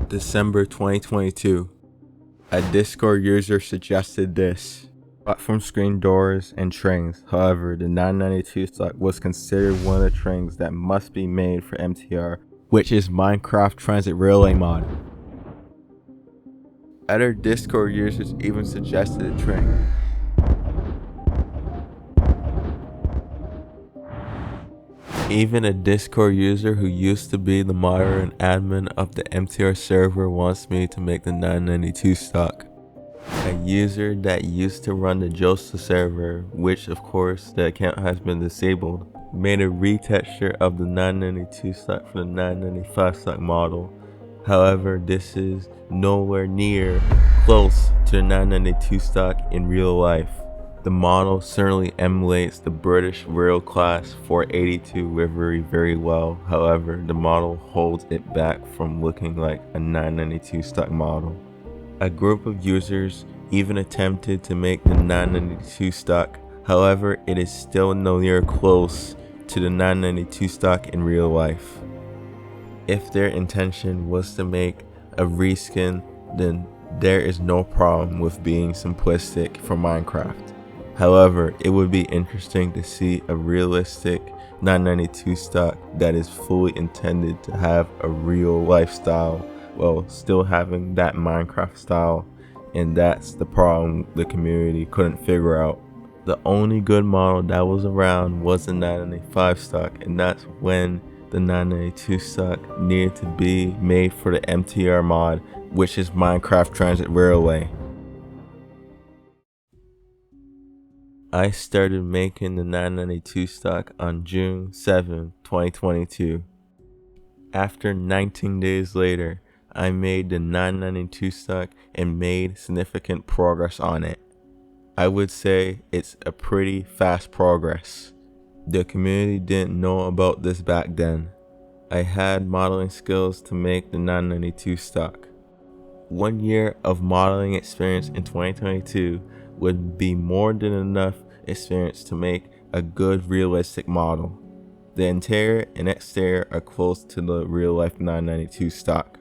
December 2022. A Discord user suggested this. Platform screen doors and trains. However, the 992 stock was considered one of the trains that must be made for MTR, which is Minecraft Transit Railway mod. Other Discord users even suggested a train. Even a Discord user who used to be the moderator and admin of the MTR server wants me to make the 992 stock. A user that used to run the Josta server, which of course the account has been disabled, made a retexture of the 992 stock for the 995 stock model. However, this is nowhere near close to the 992 stock in real life. The model certainly emulates the British rail class 482 livery very well. However, the model holds it back from looking like a 992 stock model. A group of users even attempted to make the 992 stock. However, it is still nowhere close to the 992 stock in real life. If their intention was to make a reskin, then there is no problem with being simplistic for Minecraft. However, it would be interesting to see a realistic 992 stock that is fully intended to have a real lifestyle while still having that Minecraft style, and that's the problem the community couldn't figure out. The only good model that was around was the 995 stock, and that's when the 992 stock needed to be made for the MTR mod, which is Minecraft Transit Railway. I started making the 992 stock on June 7, 2022. After 19 days later, I made the 992 stock and made significant progress on it. I would say it's a pretty fast progress. The community didn't know about this back then. I had modeling skills to make the 992 stock. 1 year of modeling experience in 2022 would be more than enough experience to make a good realistic model. The interior and exterior are close to the real life 992 stock.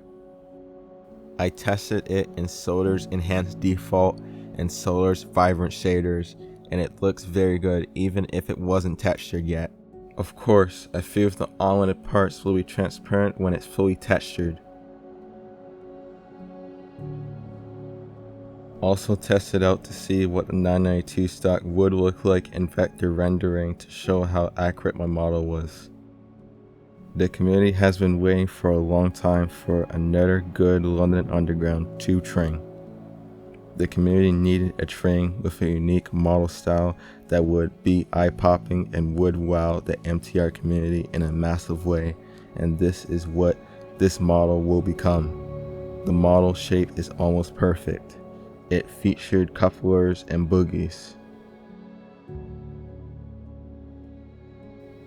I tested it in Solar's Enhanced Default and Solar's Vibrant shaders, and it looks very good even if it wasn't textured yet. Of course, a few of the unlimited parts will be transparent when it's fully textured. Also tested out to see what the 992 stock would look like in vector rendering to show how accurate my model was. The community has been waiting for a long time for another good London Underground 2 train. The community needed a train with a unique model style that would be eye-popping and would wow the MTR community in a massive way, and this is what this model will become. The model shape is almost perfect. It featured couplers and boogies.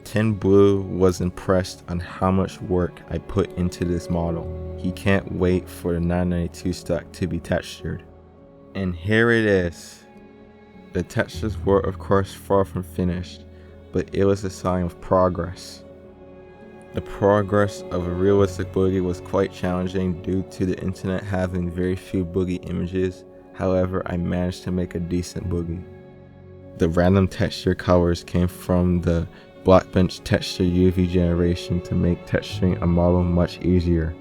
Tin Blue was impressed on how much work I put into this model. He can't wait for the 992 stock to be textured. And here it is. The textures were of course far from finished, but it was a sign of progress. The progress of a realistic boogie was quite challenging due to the internet having very few boogie images. However, I managed to make a decent boogie. The random texture colors came from the Blockbench texture UV generation to make texturing a model much easier.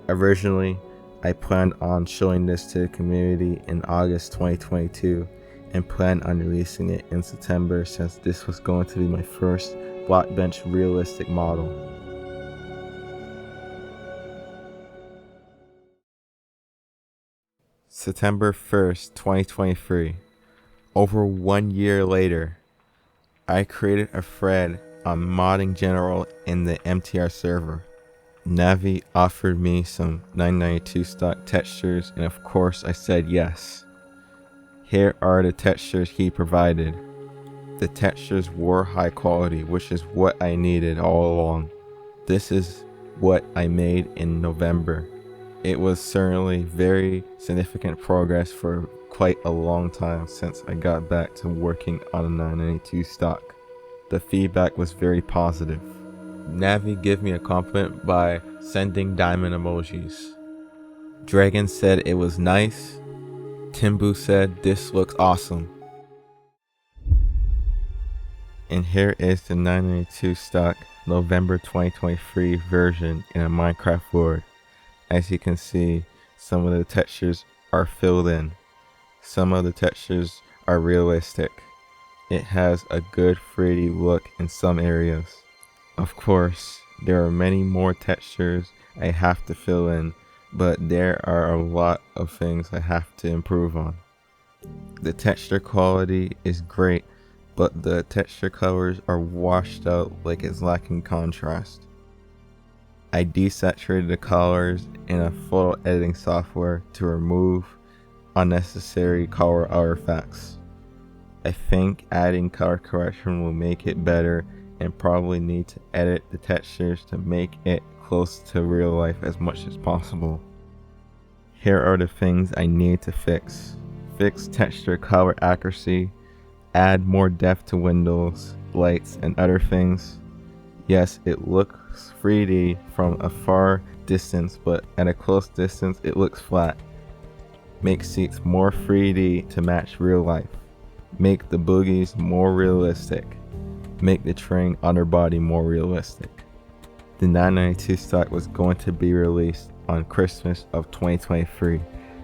Originally, I planned on showing this to the community in August 2022 and planned on releasing it in September since this was going to be my first Blockbench realistic model. September 1st, 2023. Over 1 year later, I created a thread on modding general in the MTR server. Navi offered me some 992 stock textures, and of course I said yes. Here are the textures he provided. The textures were high quality, which is what I needed all along. This is what I made in November. It was certainly very significant progress for quite a long time since I got back to working on a 992 stock. The feedback was very positive. Navi gave me a compliment by sending diamond emojis. Dragon said it was nice. Timbu said this looks awesome. And here is the 992 stock November 2023 version in a Minecraft world. As you can see, some of the textures are filled in. Some of the textures are realistic. It has a good 3D look in some areas. Of course, there are many more textures I have to fill in, but there are a lot of things I have to improve on. The texture quality is great, but the texture colors are washed out like it's lacking contrast. I desaturated the colors in a photo editing software to remove unnecessary color artifacts. I think adding color correction will make it better, and probably need to edit the textures to make it close to real life as much as possible. Here are the things I need to fix. Fix texture color accuracy, add more depth to windows, lights, and other things. Yes, it looks 3D from a far distance, but at a close distance it looks flat. Make seats more 3D to match real life. Make the boogies more realistic. Make the train underbody more realistic. The 992 stock was going to be released on Christmas of 2023.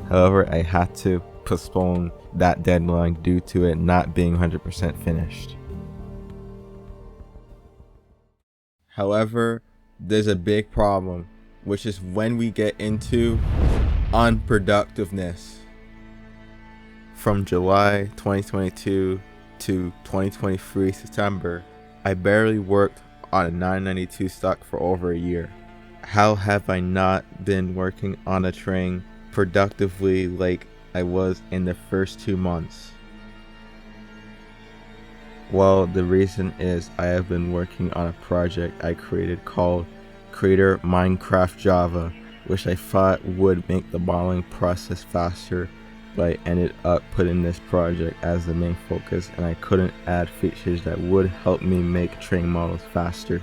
However, I had to postpone that deadline due to it not being 100% finished. However, there's a big problem, which is when we get into unproductiveness. From July 2022 to 2023 September, I barely worked on a 992 stock for over a year. How have I not been working on a train productively like I was in the first 2 months? Well, the reason is I have been working on a project I created called Creator Minecraft Java, which I thought would make the modeling process faster, but I ended up putting this project as the main focus, and I couldn't add features that would help me make train models faster.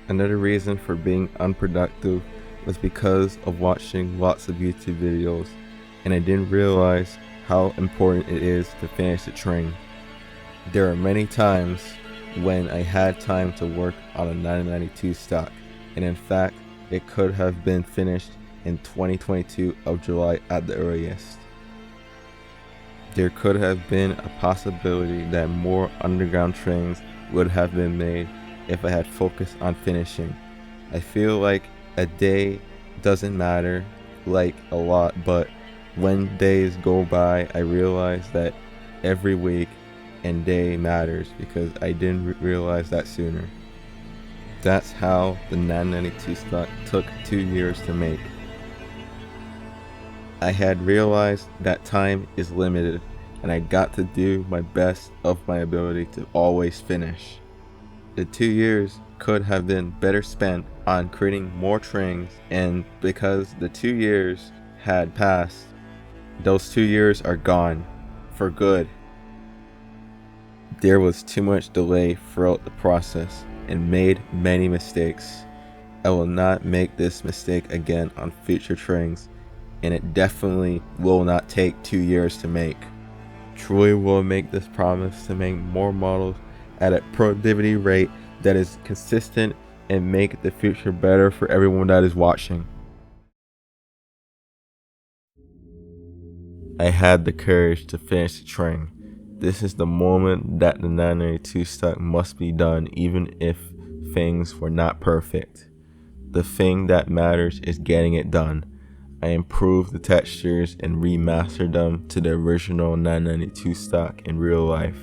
Another reason for being unproductive was because of watching lots of YouTube videos, and I didn't realize how important it is to finish the train. There are many times when I had time to work on a 992 stock, and in fact, it could have been finished in 2022 of July at the earliest. There could have been a possibility that more underground trains would have been made if I had focused on finishing. I feel like a day doesn't matter like a lot, but when days go by, I realize that every week and day matters because I didn't realize that sooner. That's how the 992 stock took 2 years to make. I had realized that time is limited, and I got to do my best of my ability to always finish. The 2 years could have been better spent on creating more trains, and because the 2 years had passed, those 2 years are gone for good. There was too much delay throughout the process and made many mistakes. I will not make this mistake again on future trains, and it definitely will not take 2 years to make. Troy will make this promise to make more models at a productivity rate that is consistent and make the future better for everyone that is watching. I had the courage to finish the train. This is the moment that the 992 stock must be done, even if things were not perfect. The thing that matters is getting it done. I improved the textures and remastered them to the original 992 stock in real life.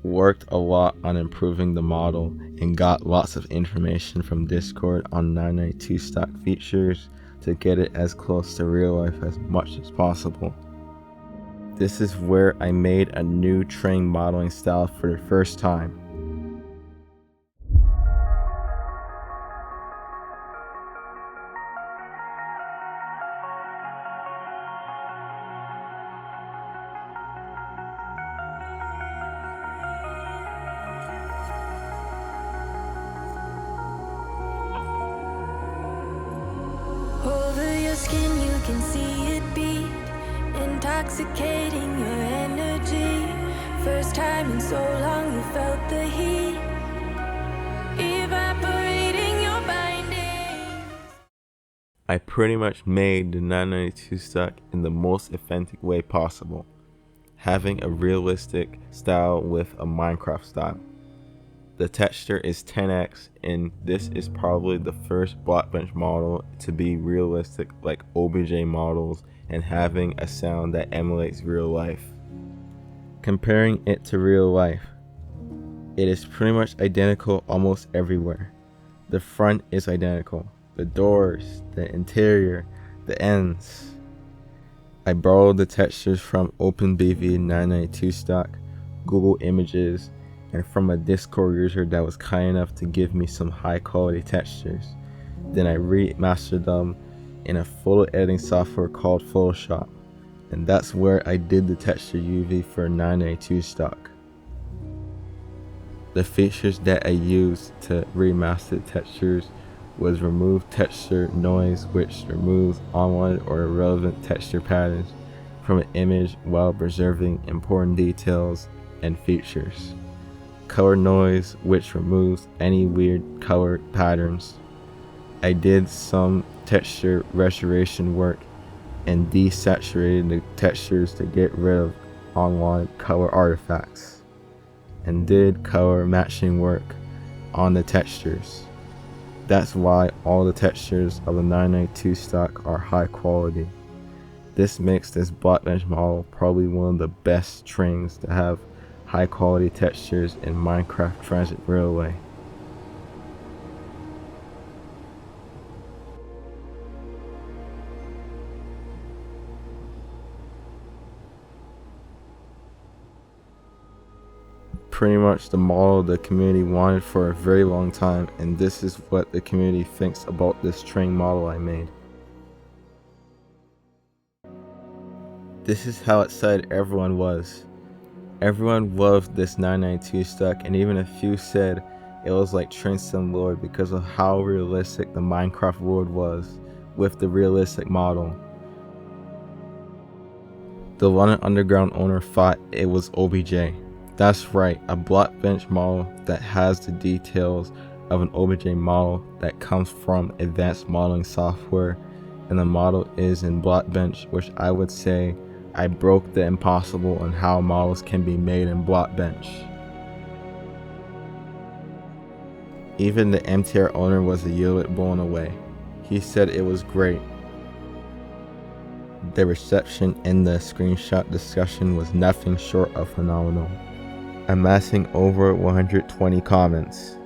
Worked a lot on improving the model and got lots of information from Discord on 992 stock features to get it as close to real life as much as possible. This is where I made a new train modeling style for the first time. can see it beat, intoxicating your energy. First time in so long you felt the heat, evaporating your bindings. I pretty much made the 992 stock in the most authentic way possible, having a realistic style with a Minecraft style. The texture is 10x, and this is probably the first Blockbench model to be realistic like OBJ models and having a sound that emulates real life. Comparing it to real life, it is pretty much identical almost everywhere. The front is identical, the doors, the interior, the ends. I borrowed the textures from OpenBV 992 stock, Google Images, and from a Discord user that was kind enough to give me some high quality textures. Then I remastered them in a photo editing software called Photoshop, and that's where I did the texture UV for 992 stock. The features that I used to remaster textures was remove texture noise, which removes unwanted or irrelevant texture patterns from an image while preserving important details and features. Color noise, which removes any weird color patterns. I did some texture restoration work and desaturated the textures to get rid of unwanted color artifacts, and did color matching work on the textures. That's why all the textures of the 992 stock are high quality. This makes this Blockbench model probably one of the best trains to have high quality textures in Minecraft Transit Railway. Pretty much the model the community wanted for a very long time, and this is what the community thinks about this train model I made. This is how excited everyone was. Everyone loved this 992 stock, and even a few said it was like Trains Addon Mod because of how realistic the Minecraft world was with the realistic model. The London Underground owner thought it was OBJ. That's right, a Blockbench model that has the details of an OBJ model that comes from advanced modeling software, and the model is in Blockbench, which I would say I broke the impossible on how models can be made in Blockbench. Even the MTR owner was a little bit blown away. He said it was great. The reception in the screenshot discussion was nothing short of phenomenal, amassing over 120 comments.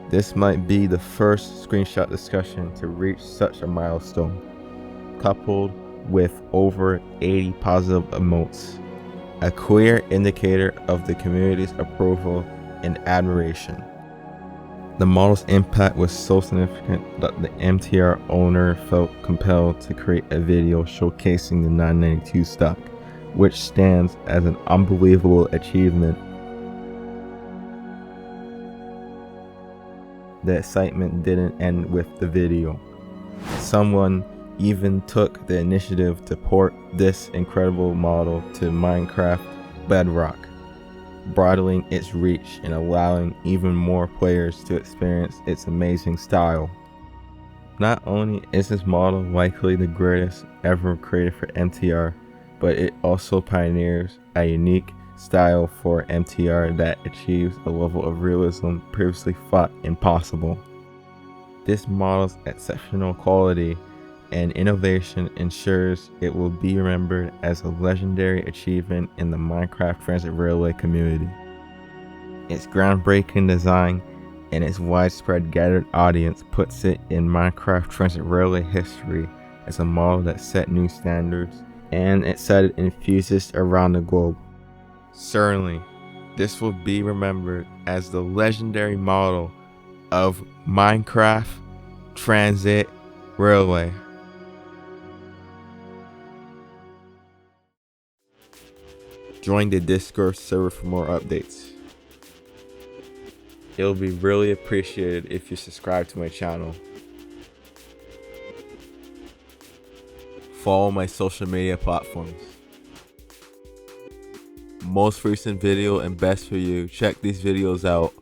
This might be the first screenshot discussion to reach such a milestone, coupled with over 80 positive emotes, a clear indicator of the community's approval and admiration. The model's impact was so significant that the MTR owner felt compelled to create a video showcasing the 992 stock, which stands as an unbelievable achievement. The excitement didn't end with the video. Someone even took the initiative to port this incredible model to Minecraft Bedrock, broadening its reach and allowing even more players to experience its amazing style. Not only is this model likely the greatest ever created for MTR, but it also pioneers a unique style for MTR that achieves a level of realism previously thought impossible. This model's exceptional quality and innovation ensures it will be remembered as a legendary achievement in the Minecraft Transit Railway community. Its groundbreaking design and its widespread gathered audience puts it in Minecraft Transit Railway history as a model that set new standards and excited enthusiasts around the globe. Certainly, this will be remembered as the legendary model of Minecraft Transit Railway. Join the Discord server for more updates. It will be really appreciated if you subscribe to my channel. Follow my social media platforms. Most recent video and best for you. Check these videos out.